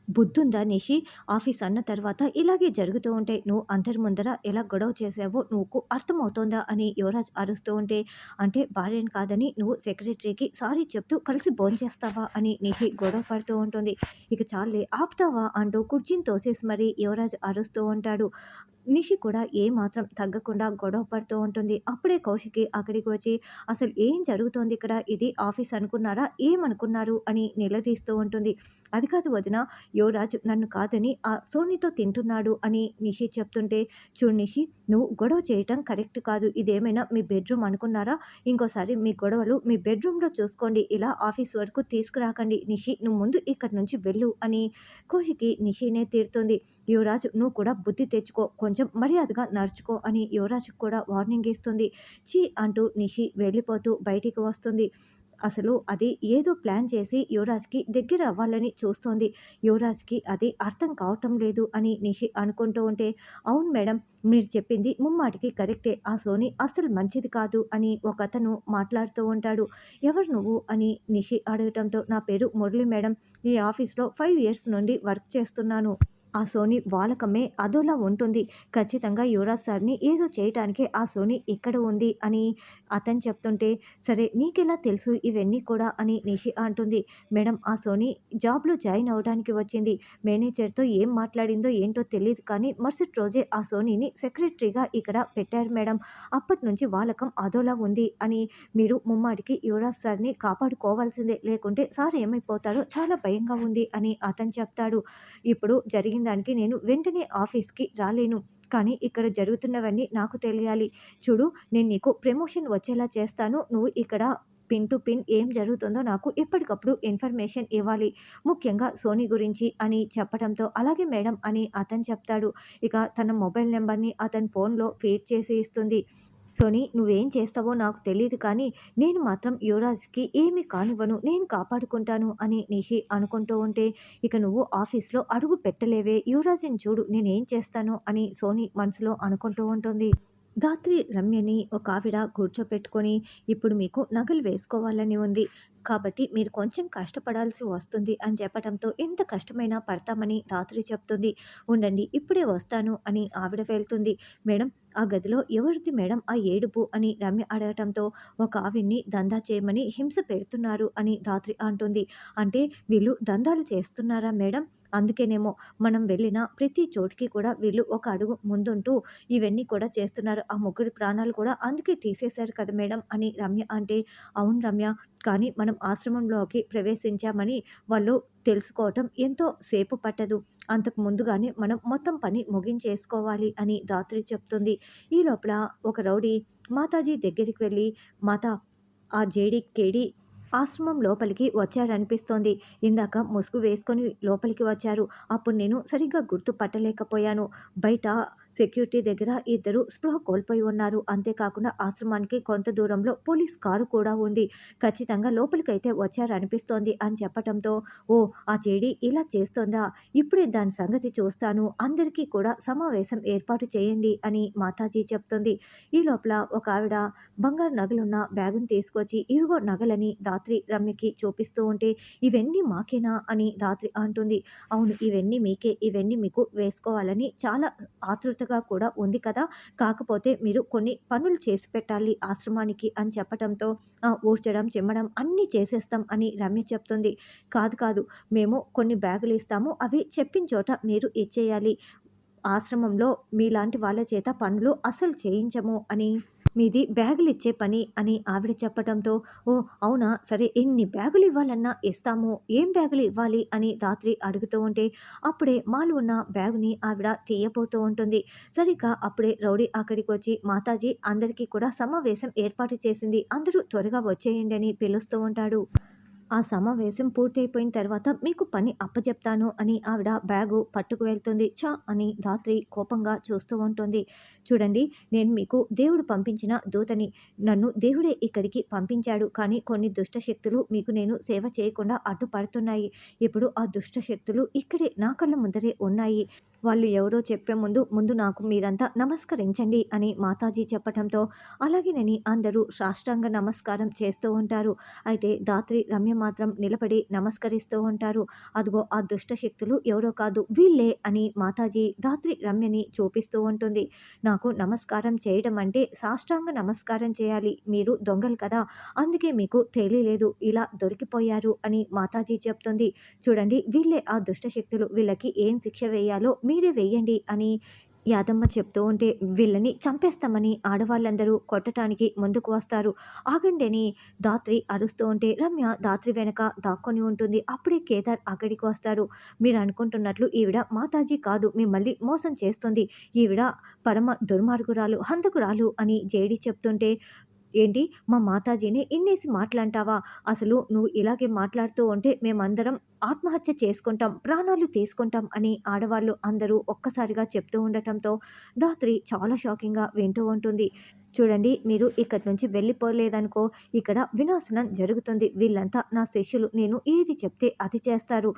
బుద్ధుందా నిషి? ఆఫీస్ అన్న తర్వాత ఇలాగే జరుగుతూ ఉంటే నువ్వు అందరి ముందర ఎలా గొడవ చేసావో నువ్వు అర్థమవుతోందా అని యువరాజ్ అరుస్తూ ఉంటే, అంటే భార్యను కాదని నువ్వు సెక్రటరీకి సారీ చెప్తూ కలిసి భోంచేస్తావా అని నిషి గొడవ పడుతూ ఉంటుంది. ఇక చాలే ఆపుతావా అంటూ కుర్చీని తోసేసి మరీ యువరాజ్ అరుస్తూ ఉంటాడు. నిషి కూడా ఏమాత్రం తగ్గకుండా గొడవ పడుతూ ఉంటుంది. అప్పుడే కౌశికి అక్కడికి వచ్చి, అసలు ఏం జరుగుతోంది ఇక్కడ? ఇది ఆఫీస్ అనుకున్నారా? ఏమనుకున్నారు? అని నిలదీస్తూ ఉంటుంది. అది కాదు వదిన, యువరాజ్ నన్ను కాదని ఆ సోనీతో తింటున్నాడు అని నిషి చెప్తుంటే, చూడు నిషి, నువ్వు గొడవ చేయటం కరెక్ట్ కాదు. ఇదేమైనా మీ బెడ్రూమ్ అనుకున్నారా? ఇంకోసారి మీ గొడవలు మీ బెడ్రూమ్‌లో చూసుకోండి. ఇలా ఆఫీస్ వరకు తీసుకురాకండి. నిషి, నువ్వు ముందు ఇక్కడి నుంచి వెళ్ళు అని కౌశికి నిషినే తిడుతుంది. యువరాజ్, నువ్వు కూడా బుద్ధి తెచ్చుకో, కొంచెం మర్యాదగా నడుచుకో అని యువరాజ్‌కి కూడా వార్నింగ్ ఇస్తుంది. ఛీ అంటూ నిషి వెళ్ళిపోతూ బయటికి వస్తుంది. అసలు అది ఏదో ప్లాన్ చేసి యువరాజ్‌కి దగ్గర అవ్వాలని చూస్తోంది. యువరాజ్‌కి అది అర్థం కావటం లేదు అని నిషి అనుకుంటూ ఉంటే, అవును మేడం, మీరు చెప్పింది ముమ్మాటికి కరెక్టే. ఆ సోనీ అస్సలు మంచిది కాదు అని ఒకతను మాట్లాడుతూ ఉంటాడు. ఎవరు నువ్వు అని నిషి అడగటంతో, నా పేరు మురళి మేడం. ఈ ఆఫీస్‌లో 5 ఇయర్స్ నుండి వర్క్ చేస్తున్నాను. ఆ సోనీ వాలకమే అదోలా ఉంటుంది. ఖచ్చితంగా యువరాజ్ సార్‌ని ఏదో చేయటానికే ఆ సోనీ ఇక్కడ ఉంది అని అతను చెప్తుంటే, సరే నీకెలా తెలుసు ఇవన్నీ కూడా అని నిషి అంటుంది. మేడం, ఆ సోనీ జాబ్‌లో జాయిన్ అవ్వడానికి వచ్చింది. మేనేజర్‌తో ఏం మాట్లాడిందో ఏంటో తెలీదు కానీ మరుసటి రోజే ఆ సోనీని సెక్రటరీగా ఇక్కడ పెట్టారు మేడం. అప్పటినుంచి వాలకం అదోలా ఉంది అని మీరు ముమ్మాటికి యువరాజ్ సార్‌ని కాపాడుకోవాల్సిందే. లేకుంటే సార్ ఏమైపోతారో చాలా భయంగా ఉంది అని అతను చెప్తాడు. ఇప్పుడు జరిగిన దానికి నేను వెంటనే ఆఫీస్‌కి రాలేను. కానీ ఇక్కడ జరుగుతున్నవన్నీ నాకు తెలియాలి. చూడు, నేను నీకు ప్రమోషన్ వచ్చేలా చేస్తాను. నువ్వు ఇక్కడ పిన్ టు పిన్ ఏం జరుగుతుందో నాకు ఎప్పటికప్పుడు ఇన్ఫర్మేషన్ ఇవ్వాలి. ముఖ్యంగా సోనీ గురించి అని చెప్పడంతో, అలాగే మేడం అని అతను చెప్తాడు. ఇక తన మొబైల్ నంబర్‌ని అతని ఫోన్‌లో ఫీడ్ చేసి ఇస్తుంది. సోనీ, నువ్వేం చేస్తావో నాకు తెలీదు కానీ నేను మాత్రం యువరాజ్‌కి ఏమీ కానివ్వను. నేను కాపాడుకుంటాను అని నిషి అనుకుంటూ ఉంటే, ఇక నువ్వు ఆఫీస్‌లో అడుగు పెట్టలేవే, యువరాజ్‌ని చూడు నేనేం చేస్తానో అని సోనీ మనసులో అనుకుంటూ ఉంటుంది. ధాత్రి రమ్యని ఒకావిడ కూర్చోపెట్టుకొని, ఇప్పుడు మీకు నగలు వేసుకోవాలని ఉంది. కాబట్టి మీరు కొంచెం కష్టపడాల్సి వస్తుంది అని చెప్పటంతో, ఎంత కష్టమైనా పడతామని ధాత్రి చెప్తుంది. ఉండండి ఇప్పుడే వస్తాను అని ఆవిడ వెళ్తుంది. మేడం, ఆ గదిలో ఎవరిది మేడం ఆ ఏడుపు అని రమ్య అడగటంతో, ఒక ఆవిడ్ని దందా చేయమని హింస పెడుతున్నారు అని ధాత్రి అంటుంది. అంటే వీళ్ళు దందాలు చేస్తున్నారా మేడం? అందుకేనేమో మనం వెళ్ళిన ప్రతి చోటికి కూడా వీళ్ళు ఒక అడుగు ముందుంటూ ఇవన్నీ కూడా చేస్తున్నారు. ఆ ముగ్గురి ప్రాణాలు కూడా అందుకే తీసేశారు కదా మేడం అని రమ్య అంటే, అవును రమ్య, కానీ మనం ఆశ్రమంలోకి ప్రవేశించామని వాళ్ళు తెలుసుకోవటం ఎంతో సేపు పట్టదు. అంతకు ముందుగానే మనం మొత్తం పని ముగించేసుకోవాలి అని ధాత్రి చెప్తుంది. ఈ లోపల ఒక రౌడీ మాతాజీ దగ్గరికి వెళ్ళి, మాత, ఆ జేడీ కేడీ ఆశ్రమం లోపలికి వచ్చారనిపిస్తోంది. ఇందాక ముసుగు వేసుకొని లోపలికి వచ్చారు. అప్పుడు నేను సరిగ్గా గుర్తుపట్టలేకపోయాను. బయట సెక్యూరిటీ దగ్గర ఇద్దరు స్పృహ కోల్పోయి ఉన్నారు. అంతేకాకుండా ఆశ్రమానికి కొంత దూరంలో పోలీస్ కారు కూడా ఉంది. ఖచ్చితంగా లోపలికైతే వచ్చారనిపిస్తోంది అని చెప్పటంతో, ఓ, ఆ జేడీ ఇలా చేస్తోందా? ఇప్పుడే దాని సంగతి చూస్తాను. అందరికీ కూడా సమావేశం ఏర్పాటు చేయండి అని మాతాజీ చెప్తుంది. ఈ లోపల ఒక ఆవిడ బంగారు నగలున్న బ్యాగుని తీసుకొచ్చి, ఇవిగో నగలని ధాత్రి రమ్యకి చూపిస్తూ ఉంటే, ఇవన్నీ మాకేనా అని ధాత్రి అంటుంది. అవును, ఇవన్నీ మీకే. ఇవన్నీ మీకు వేసుకోవాలని చాలా ఆతృతగా కూడా ఉంది కదా! కాకపోతే మీరు కొన్ని పనులు చేసి పెట్టాలి ఆశ్రమానికి అని చెప్పటంతో, ఊడ్చడం, చిమ్మడం అన్నీ చేసేస్తాం అని రమ్య చెప్తుంది. కాదు కాదు, మేము కొన్ని బ్యాగులు ఇస్తాము. అవి చెప్పిన చోట మీరు ఇచ్చేయాలి. ఆశ్రమంలో మీలాంటి వాళ్ళ చేత పనులు అసలు చేయించము అని, మీది బ్యాగులిచ్చే పని అని ఆవిడ చెప్పటంతో, ఓ అవునా, సరే ఎన్ని బ్యాగులు ఇవ్వాలన్నా ఇస్తాము. ఏం బ్యాగులు ఇవ్వాలి అని ధాత్రి అడుగుతూ ఉంటే, అప్పుడే మాలు ఉన్న బ్యాగుని ఆవిడ తీయబోతూ ఉంటుంది. సరిగ్గా అప్పుడే రౌడీ అక్కడికి వచ్చి, మాతాజీ అందరికీ కూడా సమావేశం ఏర్పాటు చేసింది, అందరూ త్వరగా వచ్చేయండి అని పిలుస్తూ ఉంటాడు. ఆ సమావేశం పూర్తయిపోయిన తర్వాత మీకు పని అప్పజెప్తాను అని ఆవిడ బ్యాగు పట్టుకు వెళ్తుంది. ఛ అని ధాత్రి కోపంగా చూస్తూ ఉంటుంది. చూడండి, నేను మీకు దేవుడు పంపించిన దూతని. నన్ను దేవుడే ఇక్కడికి పంపించాడు. కానీ కొన్ని దుష్ట శక్తులు మీకు నేను సేవ చేయకుండా అడ్డుపడుతున్నాయి. ఇప్పుడు ఆ దుష్ట శక్తులు ఇక్కడే నా కళ్ళ ముందరే ఉన్నాయి. వాళ్ళు ఎవరో చెప్పే ముందు ముందు నాకు మీరంతా నమస్కరించండి అని మాతాజీ చెప్పటంతో, అలాగేనని అందరూ సాష్టాంగ నమస్కారం చేస్తూ ఉంటారు. అయితే ధాత్రి రమ్య మాత్రం నిలబడి నమస్కరిస్తూ ఉంటారు. అదిగో ఆ దుష్ట శక్తులు ఎవరో కాదు వీళ్ళే అని మాతాజీ ధాత్రి రమ్యని చూపిస్తూ ఉంటుంది. నాకు నమస్కారం చేయడం అంటే సాష్టాంగ నమస్కారం చేయాలి. మీరు దొంగలు కదా! అందుకే మీకు తెలియలేదు. ఇలా దొరికిపోయారు అని మాతాజీ చెప్తుంది. చూడండి వీళ్ళే ఆ దుష్ట శక్తులు. వీళ్ళకి ఏం శిక్ష వేయాలో మీరే వేయండి అని యాదమ్మ చెప్తూ ఉంటే, వీళ్ళని చంపేస్తామని ఆడవాళ్ళందరూ కొట్టటానికి ముందుకు వస్తారు. ఆగండి అని ధాత్రి అరుస్తూ ఉంటే, రమ్య ధాత్రి వెనక దాక్కొని ఉంటుంది. అప్పుడే కేదార్ అక్కడికి వస్తాడు. మీరు అనుకుంటున్నట్లు ఈవిడ మాతాజీ కాదు, మిమ్మల్ని మోసం చేస్తుంది. ఈవిడ పరమ దుర్మార్గురాలు, హంతకురాలు అని జేడీ చెప్తుంటే, ఏంటి మా మాతాజీని ఇన్నేసి మాటలంటావా? అసలు నువ్వు ఇలాగే మాట్లాడుతూ ఉంటే మేమందరం ఆత్మహత్య చేసుకుంటాం, ప్రాణాలు తీసుకుంటాం అని ఆడవాళ్ళు అందరూ ఒక్కసారిగా చెప్తూ ఉండటంతో ధాత్రి చాలా షాకింగ్‌గా వింటూ ఉంటుంది. చూడండి మీరు ఇక్కడి నుంచి వెళ్ళిపోలేదనుకో ఇక్కడ వినాశనం జరుగుతుంది. వీళ్ళంతా నా శిష్యులు. నేను ఏది చెప్తే అది చేస్తారు.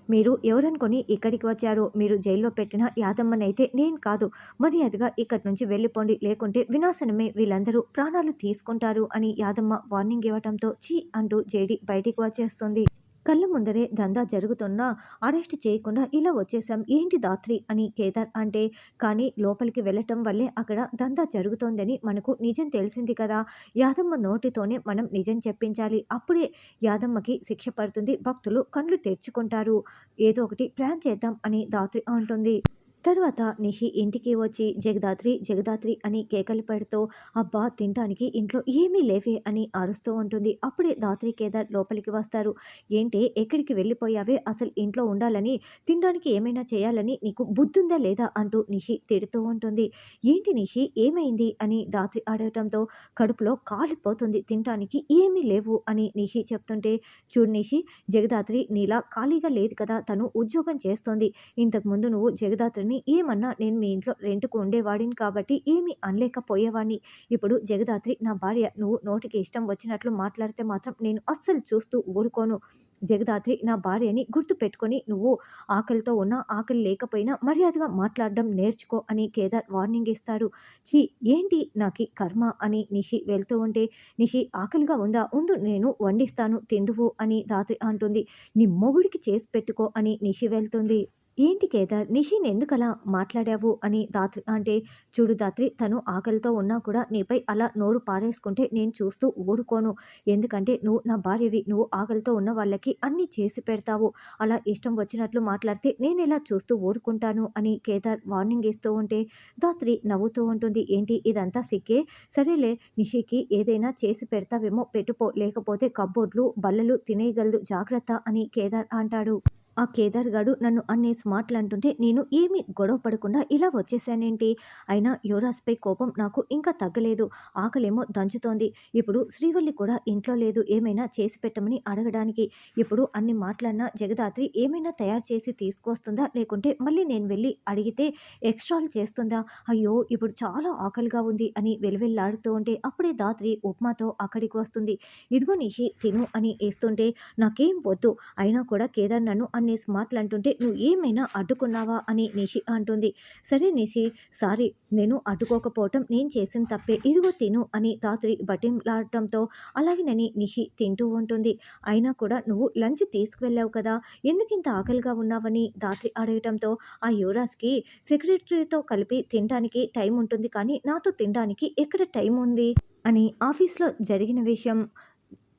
మీరు ఎవరనుకొని ఇక్కడికి వచ్చారో, మీరు జైల్లో పెట్టిన యాదమ్మనైతే నేను కాదు. మర్యాదగా ఇక్కడి నుంచి వెళ్ళిపోండి. లేకుంటే వినాశనమే. వీళ్ళందరూ ప్రాణాలు తీసుకుంటారు అని యాదమ్మ వార్నింగ్ ఇవ్వటంతో ఛీ అంటూ జేడీ బయటికి వచ్చేస్తుంది. కళ్ళ ముందరే దందా జరుగుతున్నా అరెస్ట్ చేయకుండా ఇలా వచ్చేసాం ఏంటి ధాత్రి అని కేదార్ అంటే, కానీ లోపలికి వెళ్ళటం వల్లే అక్కడ దందా జరుగుతోందని మనకు నిజం తెలిసింది కదా! యాదమ్మ నోటితోనే మనం నిజం చెప్పించాలి. అప్పుడే యాదమ్మకి శిక్ష పడుతుంది. భక్తులు కళ్ళు తెరుచుకుంటారు. ఏదో ఒకటి ప్లాన్ చేద్దాం అని ధాత్రి అంటుంది. తర్వాత నిషి ఇంటికి వచ్చి జగదాత్రి జగదాత్రి అని కేకలు పెడుతూ అబ్బా తినటానికి ఇంట్లో ఏమీ లేవే అని అరుస్తూ ఉంటుంది. అప్పుడే ధాత్రి కేదార్ లోపలికి వస్తారు. ఏంటి ఎక్కడికి వెళ్ళిపోయావే, అసలు ఇంట్లో ఉండాలని తినడానికి ఏమైనా చేయాలని నీకు బుద్ధుందా లేదా అంటూ నిషి తిడుతూ ఉంటుంది. ఏంటి నిషి ఏమైంది అని ధాత్రి అడగటంతో కడుపులో కాలిపోతుంది, తినటానికి ఏమీ లేవు అని నిషి చెప్తుంటే, చూడు నిషి జగదాత్రి నీలా ఖాళీగా లేదు కదా, తను ఉద్యోగం చేస్తోంది. ఇంతకుముందు నువ్వు జగదాత్రిని ఏమన్నా నేను మీ ఇంట్లో రెంట్‌కు ఉండేవాడిని కాబట్టి ఏమీ అనలేకపోయేవాడిని. ఇప్పుడు జగదాత్రి నా భార్య. నువ్వు నోటికి ఇష్టం వచ్చినట్లు మాట్లాడితే మాత్రం నేను అస్సలు చూస్తూ ఊరుకోను. జగదాత్రి నా భార్యని గుర్తుపెట్టుకొని నువ్వు ఆకలితో ఉన్నా, ఆకలి లేకపోయినా మర్యాదగా మాట్లాడడం నేర్చుకో అని కేదార్ వార్నింగ్ ఇస్తాడు. ఛీ! ఏంటి నాకీ కర్మ అని నిషి వెళ్తూ ఉంటే, నిషి ఆకలిగా ఉందా? ఉండు నేను వండిస్తాను తిందువు అని ధాత్రి అంటుంది. నీ మొగుడికి చేసి పెట్టుకో అని నిషి వెళ్తుంది. ఏంటి కేదార్ నిషిని ఎందుకలా మాట్లాడావు అని ధాత్రి అంటే, చూడు ధాత్రి తను ఆకలితో ఉన్నా కూడా నీపై అలా నోరు పారేసుకుంటే నేను చూస్తూ ఊరుకోను. ఎందుకంటే నువ్వు నా భార్యవి. నువ్వు ఆకలితో ఉన్న వాళ్ళకి అన్నీ చేసి పెడతావు. అలా ఇష్టం వచ్చినట్లు మాట్లాడితే నేనెలా చూస్తూ ఊరుకుంటాను అని కేదార్ వార్నింగ్ ఇస్తూ ఉంటే ధాత్రి నవ్వుతూ ఉంటుంది. ఏంటి ఇదంతా సిగ్గే? సరేలే నిషికి ఏదైనా చేసి పెడతావేమో పెట్టుపో, లేకపోతే కబ్బోర్డ్లు బల్లలు తినేయగలదు జాగ్రత్త అని కేదార్ అంటాడు. ఆ కేదార్ గాడు నన్ను అన్నేసి మాటలంటుంటే నేను ఏమీ గొడవ పడకుండా ఇలా వచ్చేసానేంటి? అయినా యువరాజ్‌పై కోపం నాకు ఇంకా తగ్గలేదు. ఆకలేమో దంచుతోంది. ఇప్పుడు శ్రీవల్లి కూడా ఇంట్లో లేదు ఏమైనా చేసి పెట్టమని అడగడానికి. ఇప్పుడు అన్ని మాటలన్నా జగదాత్రి ఏమైనా తయారు చేసి తీసుకొస్తుందా? లేకుంటే మళ్ళీ నేను వెళ్ళి అడిగితే ఎక్స్ట్రాలు చేస్తుందా? అయ్యో! ఇప్పుడు చాలా ఆకలిగా ఉంది అని వెలువెల్లాడుతూ ఉంటే అప్పుడే ధాత్రి ఉప్మాతో అక్కడికి వస్తుంది. ఇదిగో నిషి తిను అని ఇస్తుంటే నాకేం వద్దు. అయినా కూడా కేదార్ నన్ను అన్నేసి మాటలంటుంటే నువ్వు ఏమైనా అడ్డుకున్నావా అని నిషి అంటుంది. సరే నిషి సారీ, నేను అడ్డుకోకపోవటం నేను చేసిన తప్పే. ఇదిగో తిను అని ధాత్రి బతిమలాడటంతో అలాగేనని నిషి తింటూ ఉంటుంది. అయినా కూడా నువ్వు లంచ్ తీసుకువెళ్ళావు కదా, ఎందుకింత ఆకలిగా ఉన్నావని ధాత్రి అడగటంతో ఆ యువరాజ్‌కి సెక్రటరీతో కలిపి తినడానికి టైం ఉంటుంది కానీ నాతో తినడానికి ఎక్కడ టైం ఉంది అని ఆఫీస్‌లో జరిగిన విషయం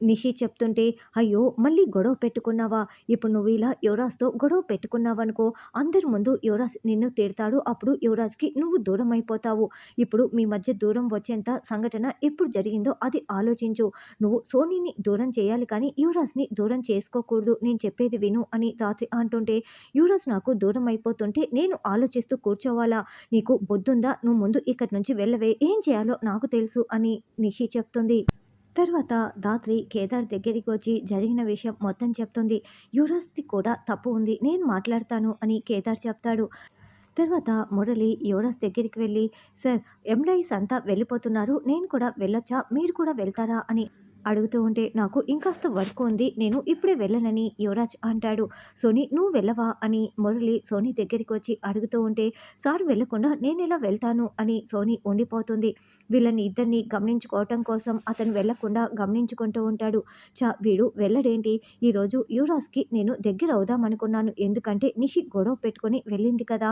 నిషి చెప్తుంటే, అయ్యో మళ్ళీ గొడవ పెట్టుకున్నావా? ఇప్పుడు నువ్వు ఇలా యువరాజ్‌తో గొడవ పెట్టుకున్నావనుకో అందరి ముందు యువరాజ్ నిన్ను తిడతాడు. అప్పుడు యువరాజ్‌కి నువ్వు దూరం అయిపోతావు. ఇప్పుడు మీ మధ్య దూరం వచ్చేంత సంఘటన ఎప్పుడు జరిగిందో అది ఆలోచించు. నువ్వు సోనీని దూరం చేయాలి కానీ యువరాజ్‌ని దూరం చేసుకోకూడదు. నేను చెప్పేది విను అని ధాత్రి అంటుంటే, యువరాజ్ నాకు దూరం అయిపోతుంటే నేను ఆలోచిస్తూ కూర్చోవాలా? నీకు బుద్ధుందా? నువ్వు ముందు ఇక్కడి నుంచి వెళ్ళవే. ఏం చేయాలో నాకు తెలుసు అని నిషి చెప్తుంది. తర్వాత ధాత్రి కేదార్ దగ్గరికి వచ్చి జరిగిన విషయం మొత్తం చెప్తుంది. యువరాజ్‌ది కూడా తప్పు ఉంది. నేను మాట్లాడతాను అని కేదార్ చెప్తాడు. తర్వాత మురళి యువరాజ్ దగ్గరికి వెళ్ళి, సార్ ఎంప్లాయీస్ అంతా వెళ్ళిపోతున్నారు. నేను కూడా వెళ్ళొచ్చా? మీరు కూడా వెళ్తారా? అని అడుగుతూ ఉంటే నాకు ఇంకాస్త వర్క్ ఉంది, నేను ఇప్పుడే వెళ్ళనని యువరాజ్ అంటాడు. సోనీ నువ్వు వెళ్ళవా అని మురళి సోనీ దగ్గరికి వచ్చి అడుగుతూ ఉంటే, సార్ వెళ్ళకుండా నేనెలా వెళ్తాను అని సోనీ ఉండిపోతుంది. వీళ్ళని ఇద్దరిని గమనించుకోవటం కోసం అతను వెళ్ళకుండా గమనించుకుంటూ ఉంటాడు. వీడు వెళ్ళడేంటి, ఈరోజు యువరాజ్కి నేను దగ్గర అవుదాం అనుకున్నాను, ఎందుకంటే నిషి గొడవ పెట్టుకొని వెళ్ళింది కదా,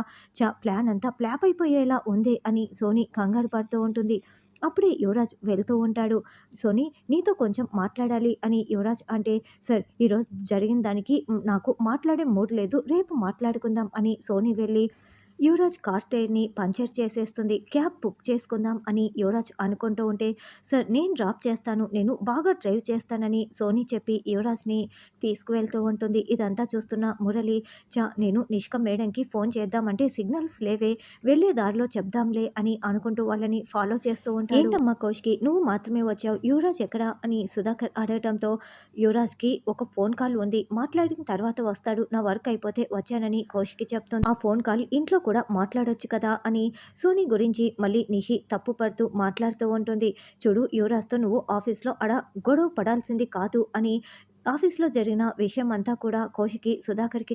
ప్లాన్ అంతా ఫ్లాప్ అయిపోయేలా ఉంది అని సోనీ కంగారు పడుతూ ఉంటుంది. అప్పుడే యువరాజ్ వెళ్తూ ఉంటాడు. సోనీ నీతో కొంచెం మాట్లాడాలి అని యువరాజ్ అంటే, సార్ ఈరోజు జరిగిన దానికి నాకు మాట్లాడే మూడ్ లేదు, రేపు మాట్లాడుకుందాం అని సోనీ వెళ్ళి యువరాజ్ కార్ టైర్‌ని పంక్చర్ చేసేస్తుంది. క్యాబ్ బుక్ చేసుకుందాం అని యువరాజ్ అనుకుంటూ ఉంటే, సార్ నేను డ్రాప్ చేస్తాను, నేను బాగా డ్రైవ్ చేస్తానని సోనీ చెప్పి యువరాజ్‌ని తీసుకువెళ్తూ ఉంటుంది. ఇదంతా చూస్తున్న మురళి, నేను నిష్క మేడంకి ఫోన్ చేద్దామంటే సిగ్నల్స్ లేవే, వెళ్ళే దారిలో చెప్దాంలే అని అనుకుంటూ వాళ్ళని ఫాలో చేస్తూ ఉంటాడు. ఏంటమ్మా కౌశికి నువ్వు మాత్రమే వచ్చావు, యువరాజ్ ఎక్కడా అని సుధాకర్ అడగటంతో, యువరాజ్‌కి ఒక ఫోన్ కాల్ ఉంది, మాట్లాడిన తర్వాత వస్తాడు, నా వర్క్ అయిపోతే వచ్చానని కౌశికి చెప్తుంది. ఆ ఫోన్ కాల్ ఇంట్లో కూడా మాట్లాడొచ్చు కదా అని సోనీ గురించి మళ్ళీ నిషి తప్పు పడుతూ మాట్లాడుతూ ఉంటుంది. చూడు యువరాజ్‌తో నువ్వు ఆఫీస్‌లో గొడవ పడాల్సింది కాదు అని ఆఫీస్‌లో జరిగిన విషయం అంతా కూడా కౌశికి సుధాకర్‌కి